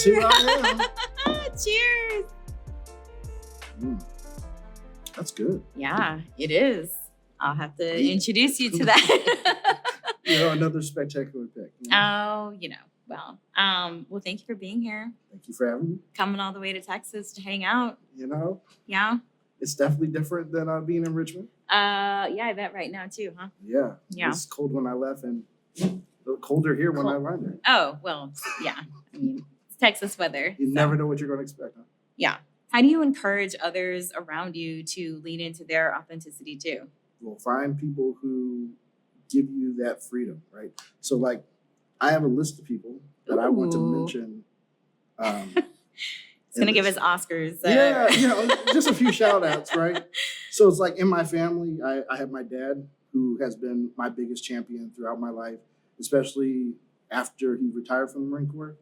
That's who I am. Cheers. That's good. Yeah, it is. I'll have to introduce you to that. Another spectacular pick. Oh, well, thank you for being here. Thank you for having me. Coming all the way to Texas to hang out. Yeah. It's definitely different than being in Richmond. Yeah, I bet right now too, huh? Yeah. It's cold when I left and a little colder here when I landed. Oh, well, yeah. I mean, it's Texas weather. You never know what you're going to expect, huh? Yeah. How do you encourage others around you to lean into their authenticity too? Well, find people who give you that freedom, right? So, like, I have a list of people that I want to mention. It's going to give us Oscars. Just a few shout outs, right? So it's like in my family, I have my dad, who has been my biggest champion throughout my life, especially after he retired from the Marine Corps.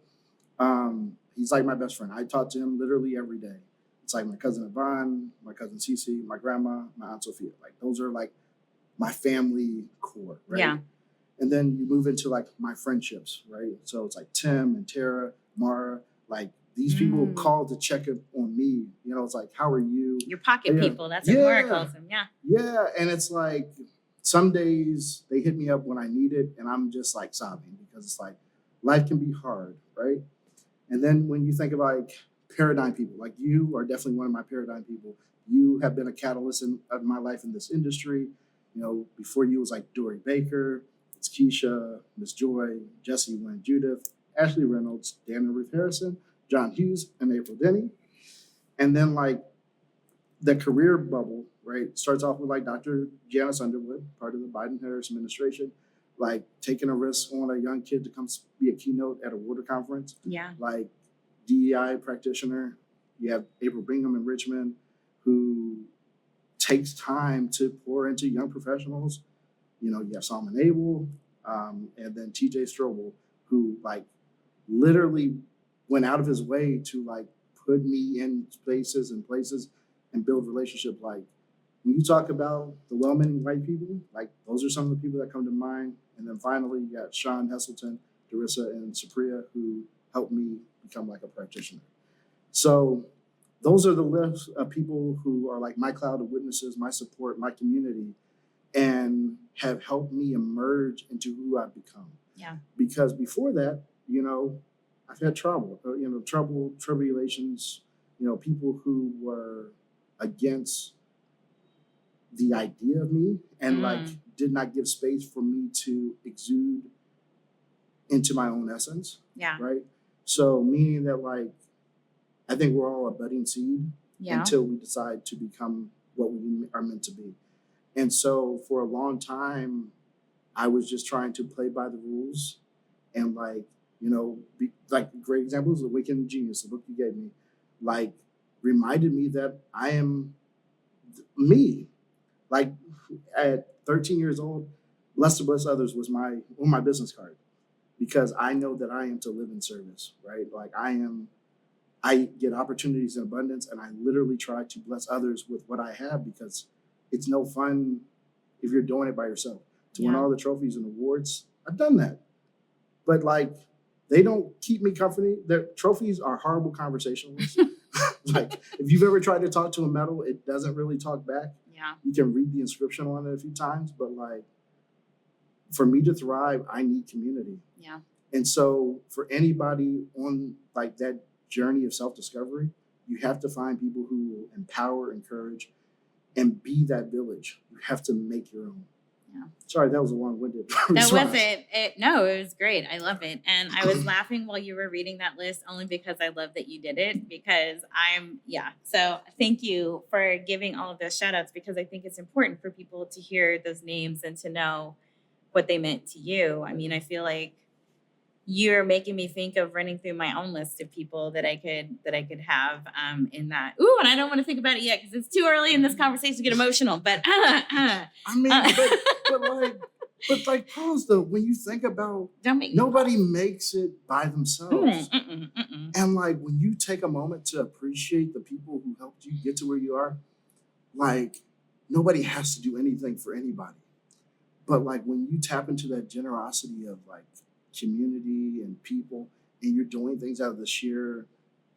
He's like my best friend. I talk to him literally every day. It's like my cousin Yvonne, my cousin Cece, my grandma, my Aunt Sophia. Like those are like my family core, right? Yeah. And then you move into like my friendships, right? So it's like Tim and Tara, Mara, like these people call to check up on me. It's like, how are you? Your pocket people. That's what Mara calls them. Yeah. Yeah. And it's like some days they hit me up when I need it and I'm just like sobbing because it's like life can be hard, right? And then when you think of like paradigm people, like you are definitely one of my paradigm people. You have been a catalyst of my life in this industry. Before you was like Dory Baker, it's Keisha, Miss Joy, Jessie Wynn Judith, Ashley Reynolds, Dan and Ruth Harrison, John Hughes, and April Denny. And then like the career bubble, right, starts off with like Dr. Janice Underwood, part of the Biden-Harris administration, like taking a risk on a young kid to come be a keynote at a water conference. Yeah. Like DEI practitioner. You have April Bingham in Richmond, who takes time to pour into young professionals. You have Solomon Abel, and then TJ Strobel, who like literally went out of his way to like put me in places and build relationships. Like when you talk about the well-meaning white people, like those are some of the people that come to mind. And then finally you got Sean Heselton, Darissa, and Supriya, who helped me become like a practitioner. So those are the list of people who are like my cloud of witnesses, my support, my community, and have helped me emerge into who I've become. Yeah. Because before that, I've had trouble, tribulations, people who were against the idea of me and like did not give space for me to exude into my own essence. Yeah. Right. So meaning that like, I think we're all a budding seed until we decide to become what we are meant to be. And so for a long time, I was just trying to play by the rules and like, like great examples, The Awakened Genius, the book you gave me, like reminded me that I am me. Like at 13 years old, Blessed to Bless Others was on my business card because I know that I am to live in service, right? Like I get opportunities in abundance and I literally try to bless others with what I have because it's no fun if you're doing it by yourself. To win all the trophies and awards, I've done that. But like, they don't keep me company. Their trophies are horrible conversationalists. Like if you've ever tried to talk to a medal, it doesn't really talk back. Yeah. You can read the inscription on it a few times, but like for me to thrive, I need community. Yeah. And so for anybody on like that journey of self-discovery, you have to find people who will empower, encourage, and be that village. You have to make your own. Yeah. Sorry, that was a long-winded response. That wasn't it. No, it was great. I love it. And I was laughing while you were reading that list only because I love that you did it because So thank you for giving all of those shout outs because I think it's important for people to hear those names and to know what they meant to you. I mean, I feel like you're making me think of running through my own list of people that I could have in that. Ooh, and I don't want to think about it yet because it's too early in this conversation to get emotional. But I mean, but like pause though. When you think about, nobody makes it by themselves, and like when you take a moment to appreciate the people who helped you get to where you are, like nobody has to do anything for anybody. But like when you tap into that generosity of like community and people and you're doing things out of the sheer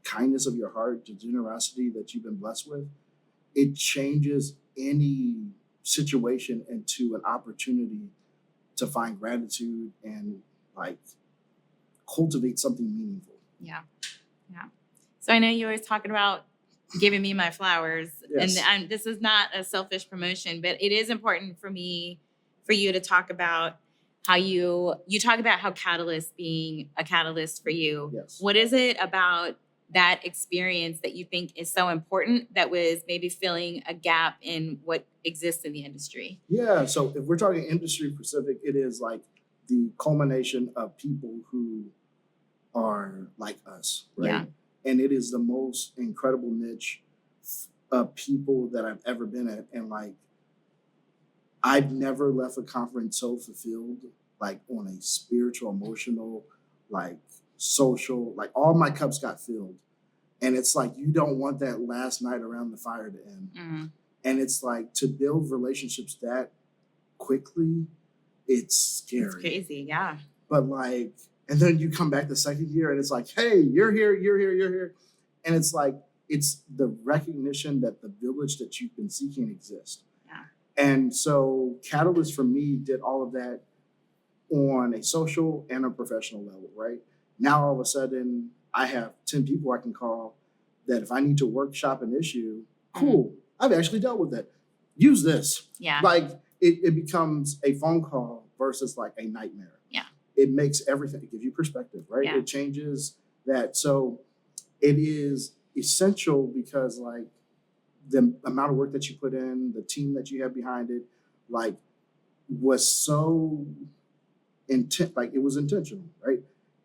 kindness of your heart, the generosity that you've been blessed with, it changes any situation into an opportunity to find gratitude and like cultivate something meaningful. Yeah. So I know you were talking about giving me my flowers, Yes. and this is not a selfish promotion, but it is important for you to talk about how you talk about how Catalyst being a catalyst for you. Yes. What is it about that experience that you think is so important that was maybe filling a gap in what exists in the industry? Yeah. So if we're talking industry specific, it is like the culmination of people who are like us, right? Yeah. And it is the most incredible niche of people that I've ever been at. And like, I've never left a conference so fulfilled, like on a spiritual, emotional, like social, like all my cups got filled. And it's like, you don't want that last night around the fire to end. Mm-hmm. And it's like, to build relationships that quickly, it's scary. It's crazy, yeah. But like, and then you come back the second year and it's like, hey, you're here. And it's like, it's the recognition that the village that you've been seeking exists. Yeah. And so Catalyst for me did all of that on a social and a professional level, right? Now all of a sudden I have 10 people I can call that if I need to workshop an issue, cool, I've actually dealt with it. Use this. Yeah. Like it becomes a phone call versus like a nightmare. Yeah. It makes everything, it gives you perspective, right? Yeah. It changes that. So it is essential because like the amount of work that you put in, the team that you have behind it, like was so like it was intentional, right?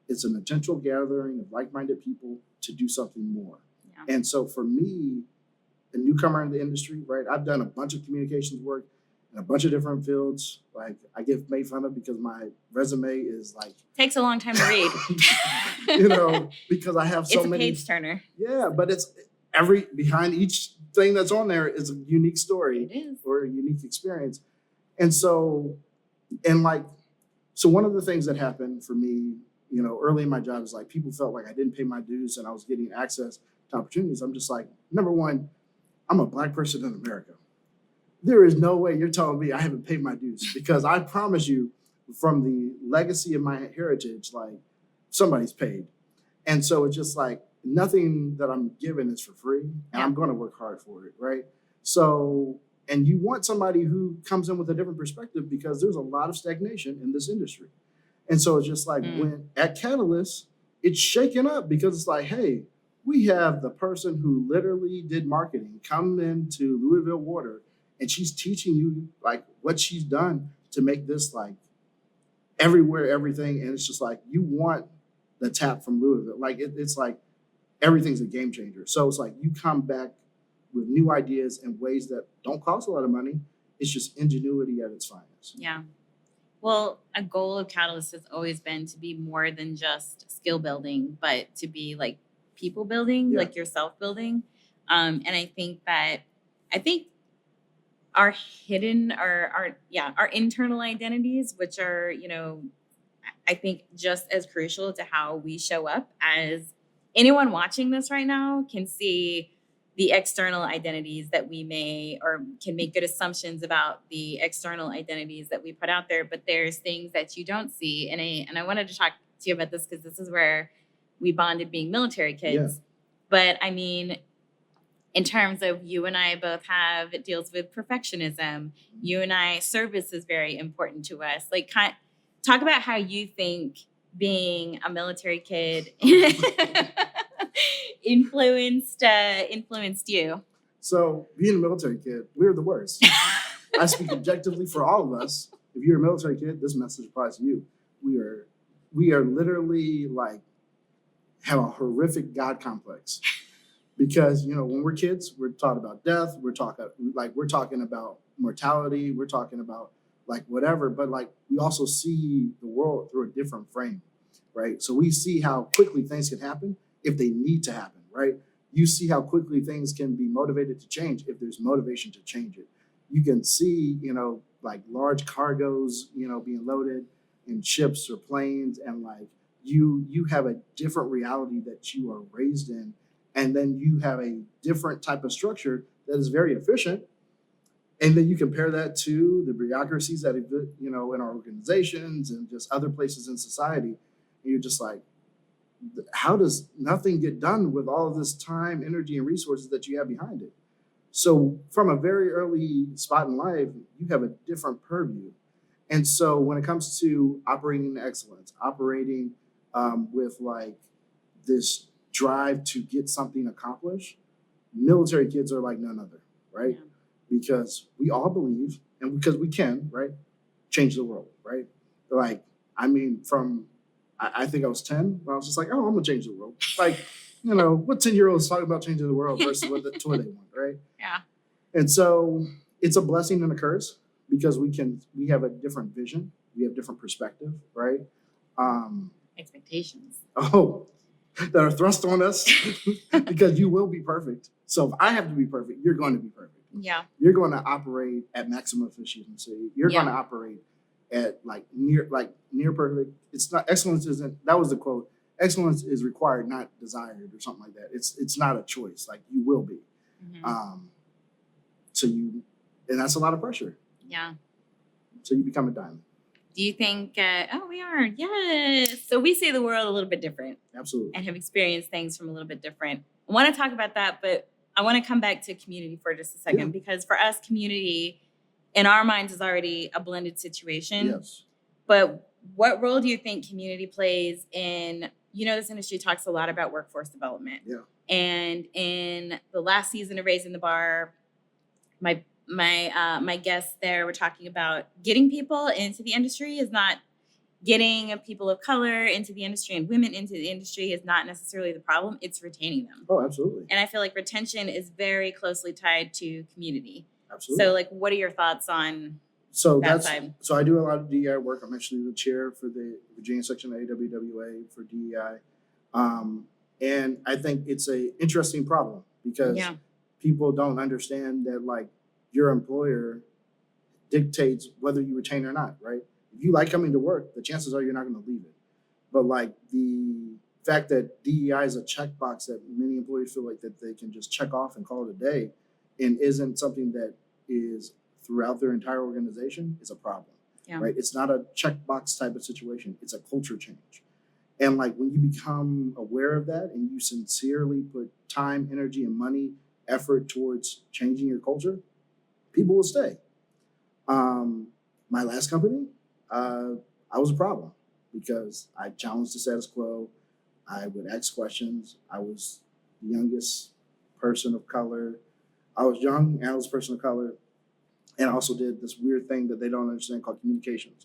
It's an intentional gathering of like-minded people to do something more. Yeah. And so for me, a newcomer in the industry, right? I've done a bunch of communications work in a bunch of different fields. Like I get made fun of because my resume is like takes a long time to read. Because I have so many. It's a page turner. Yeah, but it's behind each thing that's on there is a unique story. It is. Or a unique experience. And so one of the things that happened for me, early in my job is like people felt like I didn't pay my dues and I was getting access to opportunities. I'm just like, number one, I'm a Black person in America. There is no way you're telling me I haven't paid my dues, because I promise you from the legacy of my heritage, like somebody's paid. And so it's just like nothing that I'm given is for free, and I'm going to work hard for it, right? So, and you want somebody who comes in with a different perspective, because there's a lot of stagnation in this industry. And so it's just like when at Catalyst, it's shaken up because it's like, hey, we have the person who literally did marketing come into Louisville Water, and she's teaching you like what she's done to make this like everywhere, everything. And it's just like, you want the tap from Louisville. Like it's like everything's a game changer. So it's like you come back with new ideas and ways that don't cost a lot of money. It's just ingenuity at its finest. Yeah. Well, a goal of Catalyst has always been to be more than just skill building, but to be like people building, like yourself building. And I think our hidden, our internal identities, which are, I think just as crucial to how we show up, as anyone watching this right now can see the external identities that we may, or can make good assumptions about the external identities that we put out there, but there's things that you don't see. And I wanted to talk to you about this because this is where we bonded being military kids. Yeah. But I mean, in terms of you and I both have, it deals with perfectionism. You and I, service is very important to us. Like, talk about how you think being a military kid influenced you. So being a military kid, we're the worst. I speak objectively for all of us. If you're a military kid, this message applies to you. We are literally like, have a horrific God complex. Because, when we're kids, we're taught about death. We're talking about mortality. We're talking about like whatever. But like we also see the world through a different frame, right? So we see how quickly things can happen if they need to happen, right? You see how quickly things can be motivated to change if there's motivation to change it. You can see, like large cargoes, being loaded in ships or planes, and like you have a different reality that you are raised in, and then you have a different type of structure that is very efficient. And then you compare that to the bureaucracies that in our organizations and just other places in society, and you're just like, how does nothing get done with all of this time, energy, and resources that you have behind it? So from a very early spot in life, you have a different purview. And so when it comes to operating in excellence, operating with like this drive to get something accomplished, military kids are like none other, right? Yeah. Because we all believe, and because we can, right, change the world, right? Like, I mean, I think I was 10 when I was just like, oh, I'm gonna change the world. Like, what 10-year-olds talking about changing the world versus what they want, right? Yeah. And so it's a blessing and a curse because we have a different vision, we have different perspective, right? Expectations. Oh, that are thrust on us because you will be perfect. So if I have to be perfect, you're going to be perfect. Yeah. You're going to operate at maximum efficiency. You're going to operate at near perfect. It's not, excellence isn't, that was the quote. Excellence is required, not desired, or something like that. It's not a choice. Like, you will be. Mm-hmm. And that's a lot of pressure. Yeah. So you become a diamond. Do you think, we are, yes. So we see the world a little bit different. Absolutely. And have experienced things from a little bit different. I want to talk about that, but I want to come back to community for just a second, because for us, community in our minds is already a blended situation. Yes. But what role do you think community plays in, this industry talks a lot about workforce development. Yeah. And in the last season of Raising the Bar, my guests there were talking about getting people into the industry is not getting people of color into the industry and women into the industry is not necessarily the problem. It's retaining them. Oh, absolutely. And I feel like retention is very closely tied to community. Absolutely. So, what are your thoughts on that side? So I do a lot of DEI work. I'm actually the chair for the Virginia section of AWWA for DEI. And I think it's an interesting problem because people don't understand that your employer dictates whether you retain or not, right? If you like coming to work, the chances are you're not going to leave it. But the fact that DEI is a checkbox that many employers feel like that they can just check off and call it a day and isn't something that is throughout their entire organization is a problem, right? It's not a checkbox type of situation. It's a culture change. And when you become aware of that and you sincerely put time, energy, and money, effort towards changing your culture, people will stay. My last company, I was a problem because I challenged the status quo. I would ask questions. I was the youngest person of color. I was young and I was a person of color. And I also did this weird thing that they don't understand called communications.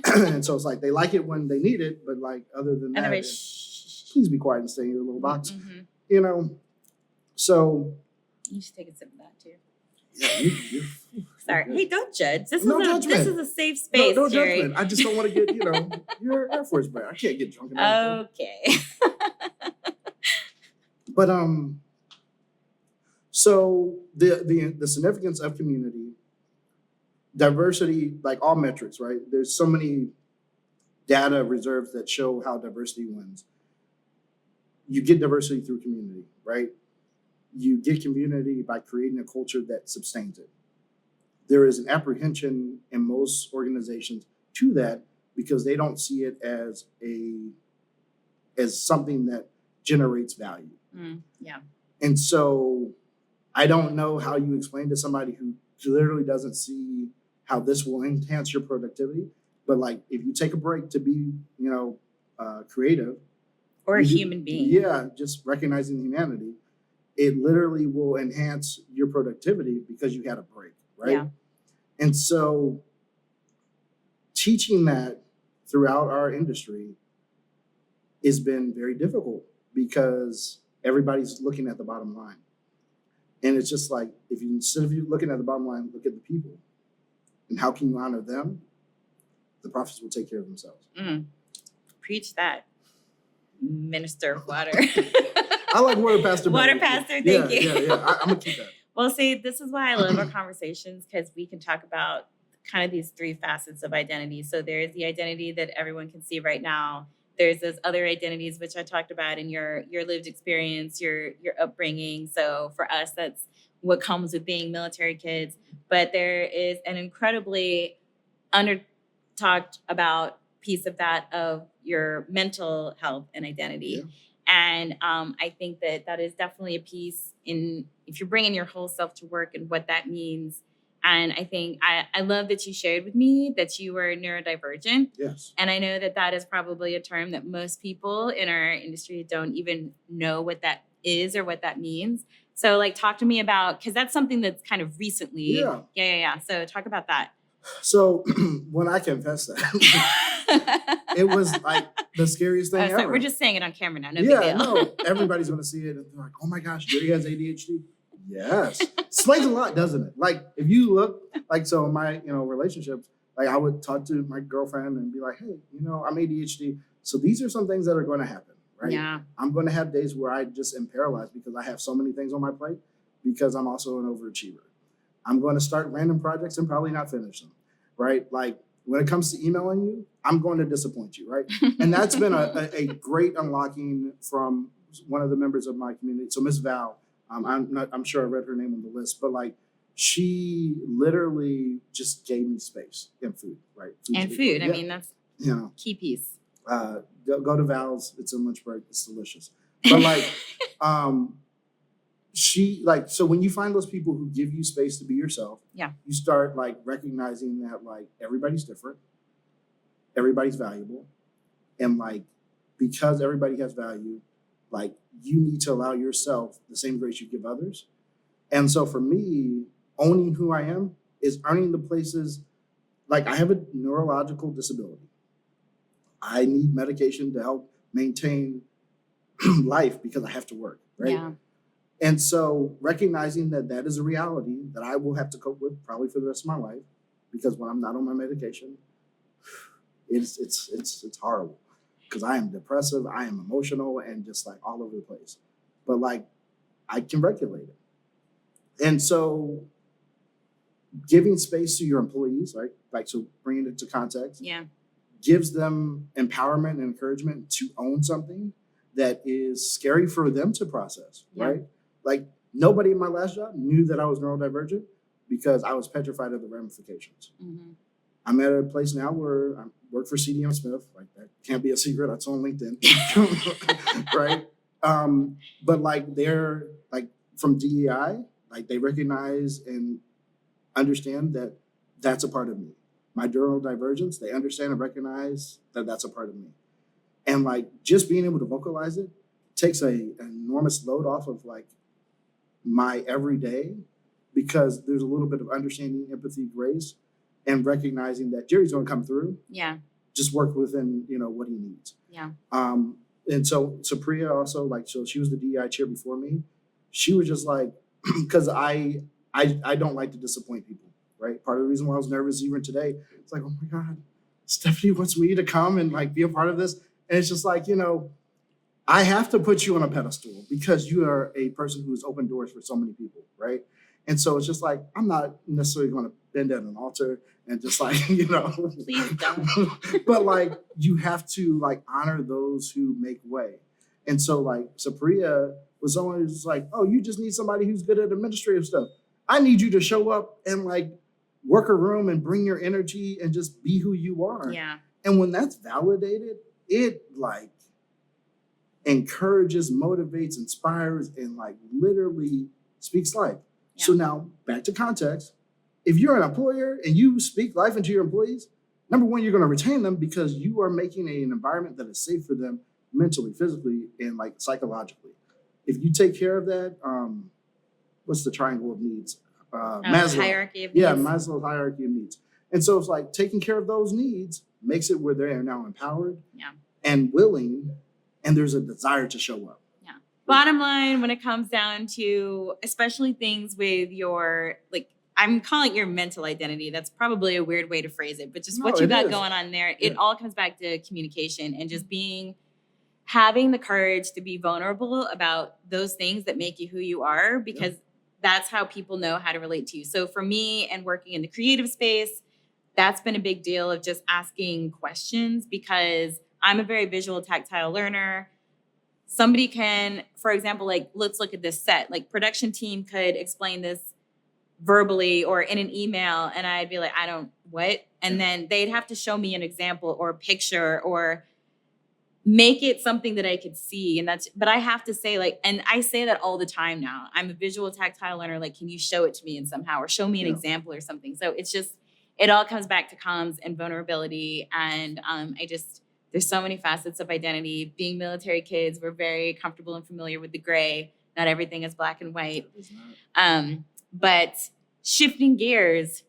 And so it's they like it when they need it, but other than that, please be quiet and stay in your little box. Mm-hmm. So. You should take a sip of that too. Yeah, Sorry. Hey, don't judge. This is a safe space, no Gerry. Judgment. I just don't want to get, you're Air Force brat. I can't get drunk. Okay. But so the significance of community, diversity, all metrics, right? There's so many data reserves that show how diversity wins. You get diversity through community, right? You get community by creating a culture that sustains it. There is an apprehension in most organizations to that because they don't see it as something that generates value. And so I don't know how you explain to somebody who literally doesn't see how this will enhance your productivity. But if you take a break to be, creative. Or a human being. Yeah, just recognizing humanity. It literally will enhance your productivity because you had a break, right? Yeah. And so teaching that throughout our industry has been very difficult because everybody's looking at the bottom line. And it's just if you, instead of you looking at the bottom line, look at the people. And how can you honor them? The profits will take care of themselves. Preach that, Minister of Water. I like Water Pastor. Water Pastor, thank you. Yeah. I'm going to keep that. Well, see, this is why I love our conversations because we can talk about kind of these three facets of identity. So there is the identity that everyone can see right now. there's those other identities, which I talked about in your lived experience, your upbringing. So for us, that's what comes with being military kids. But there is an incredibly under talked about piece of that of your mental health and identity. Yeah. And I think that is definitely a piece in if you're bringing your whole self to work and what that means. And I think I love that you shared with me that you were neurodivergent. Yes. And I know that is probably a term that most people in our industry don't even know what that is or what that means. So like talk to me about, because that's something that's kind of recently. Yeah. So talk about that. So when I confessed that, it was like the scariest thing ever. We're just saying it on camera now. No big deal. No, everybody's going to see it and they're like, oh my gosh, Gerry has ADHD. Yes. Explains a lot, doesn't it? Like if you look, like so in my, relationships, like I would talk to my girlfriend and be like, hey, I'm ADHD. So these are some things that are going to happen, right? Yeah. I'm going to have days where I just am paralyzed because I have so many things on my plate because I'm also an overachiever. I'm going to start random projects and probably not finish them, right? Like when it comes to emailing you, I'm going to disappoint you, right? And that's been a great unlocking from one of the members of my community. So Miss Val, I'm sure I read her name on the list, but like she literally just gave me space and food, right? Food. I mean, that's key piece. Go to Val's. It's a lunch break. It's delicious. But like, so when you find those people who give you space to be yourself, you start like recognizing that like everybody's different, everybody's valuable, and like because everybody has value, like you need to allow yourself the same grace you give others. And so for me, owning who I am is earning the places. Like I have a neurological disability. I need medication to help maintain life because I have to work, right? Yeah. And so recognizing that is a reality that I will have to cope with probably for the rest of my life, because when I'm not on my medication, it's horrible because I am depressive, I am emotional, and just like all over the place. But like I can regulate it. And so giving space to your employees, right? Like so bringing it to context, gives them empowerment and encouragement to own something that is scary for them to process, right? Like nobody in my last job knew that I was neurodivergent because I was petrified of the ramifications. Mm-hmm. I'm at a place now where I work for CDM Smith. Like that can't be a secret. That's on LinkedIn, right? But like they're like from DEI, like they recognize and understand that that's a part of me. My neurodivergence, they understand and recognize that that's a part of me. And like just being able to vocalize it takes an enormous load off of like my everyday, because there's a little bit of understanding, empathy, grace, and recognizing that Gerry's going to come through. Yeah. Just work within, what he needs. Yeah. And so Priya also, like, so she was the DEI chair before me. She was just like, because I don't like to disappoint people, right? Part of the reason why I was nervous even today, it's like, oh my God, Stephanie wants me to come and like be a part of this. And it's just like, I have to put you on a pedestal because you are a person who's opened doors for so many people, right? And so it's just like, I'm not necessarily going to bend at an altar and just like, Please don't. But like, you have to like honor those who make way. And so like, Priya was always like, oh, you just need somebody who's good at administrative stuff. I need you to show up and like work a room and bring your energy and just be who you are. Yeah. And when that's validated, it like encourages, motivates, inspires, and like literally speaks life. Yeah. So now back to context. If you're an employer and you speak life into your employees, number one, you're going to retain them because you are making an environment that is safe for them mentally, physically, and like psychologically. If you take care of that, what's the triangle of needs? Maslow. Hierarchy of needs. Yeah, Maslow's hierarchy of needs. And so it's like taking care of those needs makes it where they are now empowered and willing, and there's a desire to show up. Yeah. Bottom line, when it comes down to especially things with your, like, I'm calling it your mental identity. That's probably a weird way to phrase it, but just what you got going on there, it all comes back to communication and just having the courage to be vulnerable about those things that make you who you are, because that's how people know how to relate to you. So for me and working in the creative space, that's been a big deal of just asking questions, because I'm a very visual, tactile learner. Somebody can, for example, like, let's look at this set. Like, production team could explain this verbally or in an email, and I'd be like, I don't, what? And then they'd have to show me an example or a picture or make it something that I could see. And but I have to say, like, and I say that all the time now. I'm a visual, tactile learner. Like, can you show it to me in somehow or show me an example or something? So it's just, it all comes back to comms and vulnerability. And there's so many facets of identity. Being military kids, we're very comfortable and familiar with the gray. Not everything is black and white. But shifting gears,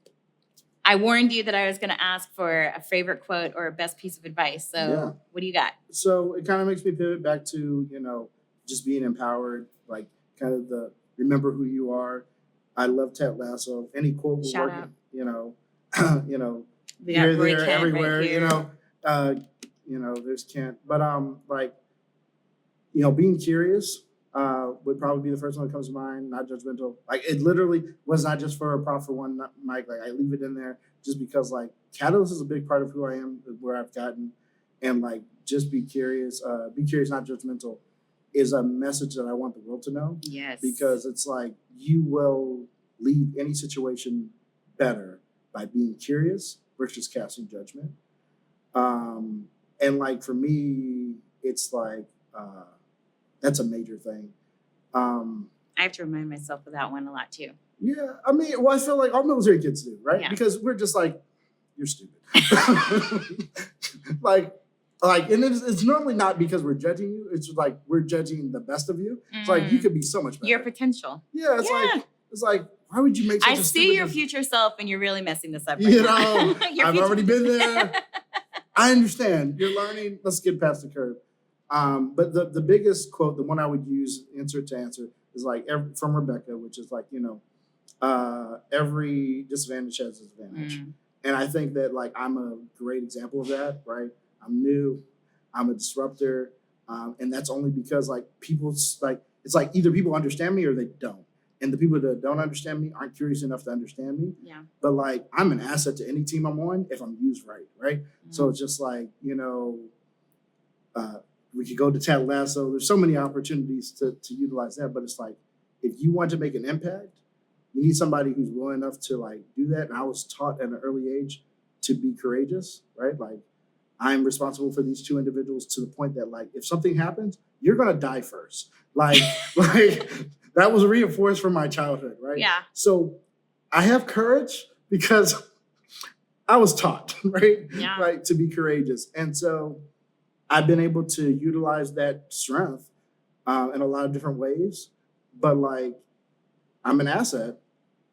I warned you that I was going to ask for a favorite quote or a best piece of advice. So what do you got? So it kind of makes me pivot back to, just being empowered, like kind of remember who you are. I love Ted Lasso. Any quote will Shout work, out. We here, got Roy there, Kent everywhere, right here. There's Kent. But, being curious would probably be the first one that comes to mind, not judgmental. Like, it literally was not just for a prop for one mic. Like, I leave it in there just because, like, catalyst is a big part of who I am, where I've gotten. And, like, just be curious, not judgmental, is a message that I want the world to know. Yes. Because it's like, you will leave any situation better by being curious versus casting judgment. And, like, for me, it's like, that's a major thing. I have to remind myself of that one a lot too. Yeah, I mean, I feel like all military kids do, right? Yeah. Because we're just like, you're stupid. like, and it's normally not because we're judging you. It's like we're judging the best of you. It's like, you could be so much better. Your potential. Yeah, it's like, why would you make such I a see stupid your decision? future self, and you're really messing this up. Right now. I've already been there. I understand. You're learning. Let's get past the curve. But the biggest quote, the one I would use answer to answer, is like from Rebecca, which is like, every disadvantage has its advantage. And I think that, like, I'm a great example of that, right? I'm new, I'm a disruptor. And that's only because, like, it's like either people understand me or they don't. And the people that don't understand me aren't curious enough to understand me. Yeah. But, like, I'm an asset to any team I'm on if I'm used right? So it's just like, we could go to Ted Lasso. There's so many opportunities to utilize that, but it's like, if you want to make an impact, you need somebody who's willing enough to, like, do that. And I was taught at an early age to be courageous, right? Like, I'm responsible for these two individuals to the point that, like, if something happens, you're gonna die first. Like that was reinforced from my childhood, right? Yeah. So I have courage because I was taught, right? Yeah. Like, to be courageous, and so I've been able to utilize that strength in a lot of different ways, but, like, I'm an asset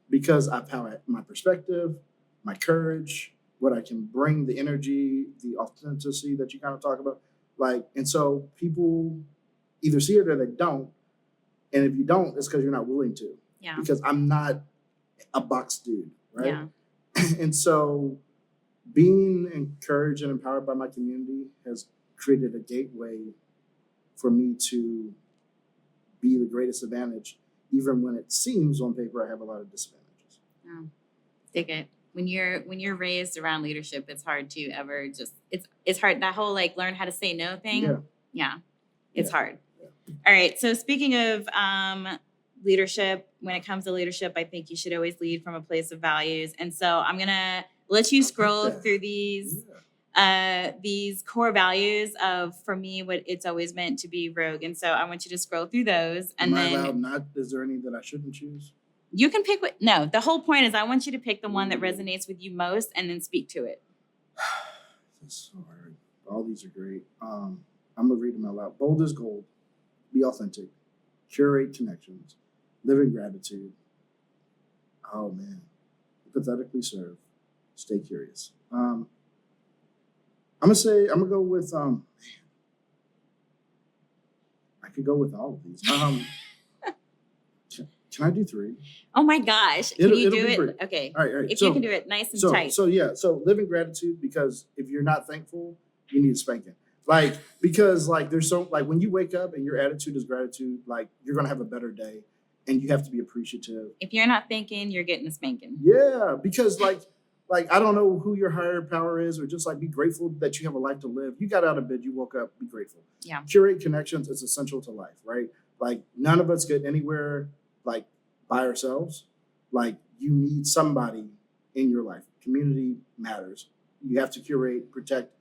because I've had my perspective, my courage, what I can bring, the energy, the authenticity that you kind of talk about. Like, and so people either see it or they don't. And if you don't, it's because you're not willing to. Yeah. Because I'm not a box dude, right? Yeah. And so being encouraged and empowered by my community has created a gateway for me to be the greatest advantage, even when it seems on paper I have a lot of disadvantages. Yeah. Dig it. When you're raised around leadership, it's hard to ever just it's hard. That whole, like, learn how to say no thing. Yeah. It's hard. Yeah. All right. So speaking of leadership, when it comes to leadership, I think you should always lead from a place of values. And so I'm gonna let you scroll through these core values of, for me, what it's always meant to be rogue. And so I want you to scroll through those. And Am I then allowed not? Is there any that I shouldn't choose? you can pick no, the whole point is I want you to pick the one that resonates with you most and then speak to it. That's so hard. All these are great. I'm gonna read them out loud. Bold as gold. Be authentic. Curate connections. Live in gratitude. Oh man. Pathetically serve. Stay curious. I'm gonna go with I could go with all of these. Can I do 3? Oh my gosh. Can you do it? Brief. Okay. All right. If you can do it nice and tight. So live in gratitude, because if you're not thankful, you need spanking. Like, because, like, there's so, like, when you wake up and your attitude is gratitude, like, you're gonna have a better day, and you have to be appreciative. If you're not thinking, you're getting a spanking. Yeah, because, like, like, I don't know who your higher power is, or just like be grateful that you have a life to live. You got out of bed, you woke up, be grateful. Yeah. Curate connections is essential to life, right? Like, none of us get anywhere like by ourselves. Like, you need somebody in your life. Community matters. You have to curate, protect,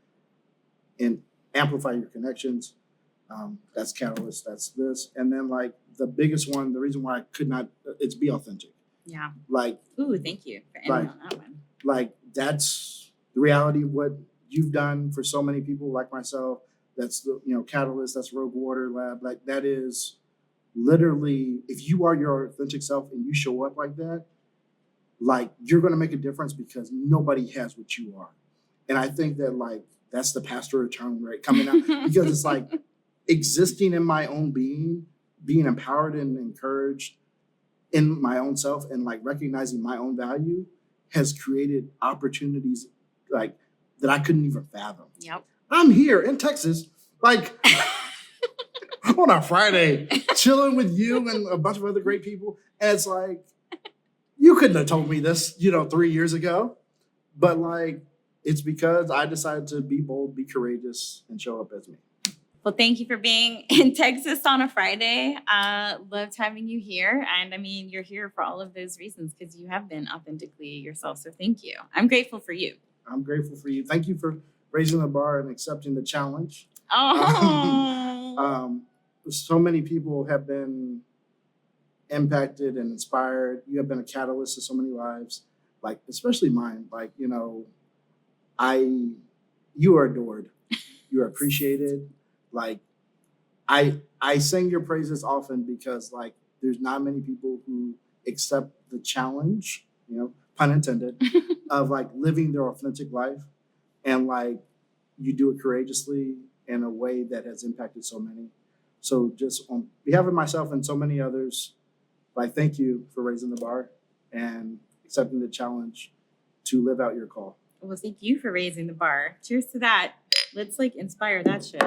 and amplify your connections. That's Catalyst, that's this. And then like the biggest one, the reason why I could not, it's be authentic. Yeah. Like, ooh, thank you for ending on that one. Like, that's the reality of what you've done for so many people like myself. That's the, Catalyst, that's Rogue Water Lab. Like, that is literally, if you are your authentic self and you show up like that, like, you're going to make a difference because nobody has what you are. And I think that like, that's the pastoral term, right? Coming out, because it's like existing in my own being empowered and encouraged in my own self, and like recognizing my own value has created opportunities like that I couldn't even fathom. Yep. I'm here in Texas, like on a Friday, chilling with you and a bunch of other great people. And it's like, you couldn't have told me this, 3 years ago. But like, it's because I decided to be bold, be courageous, and show up as me. Well, thank you for being in Texas on a Friday. Loved having you here. And I mean, you're here for all of those reasons because you have been authentically yourself. So thank you. I'm grateful for you. I'm grateful for you. Thank you for raising the bar and accepting the challenge. Oh. So many people have been impacted and inspired. You have been a catalyst to so many lives, like especially mine. Like, you are adored. You are appreciated. Like, I sing your praises often because like there's not many people who accept the challenge, pun intended, of like living their authentic life, and like you do it courageously in a way that has impacted so many. So just on behalf of myself and so many others, like, thank you for raising the bar and accepting the challenge to live out your call. Well, thank you for raising the bar. Cheers to that. Let's like inspire that shit.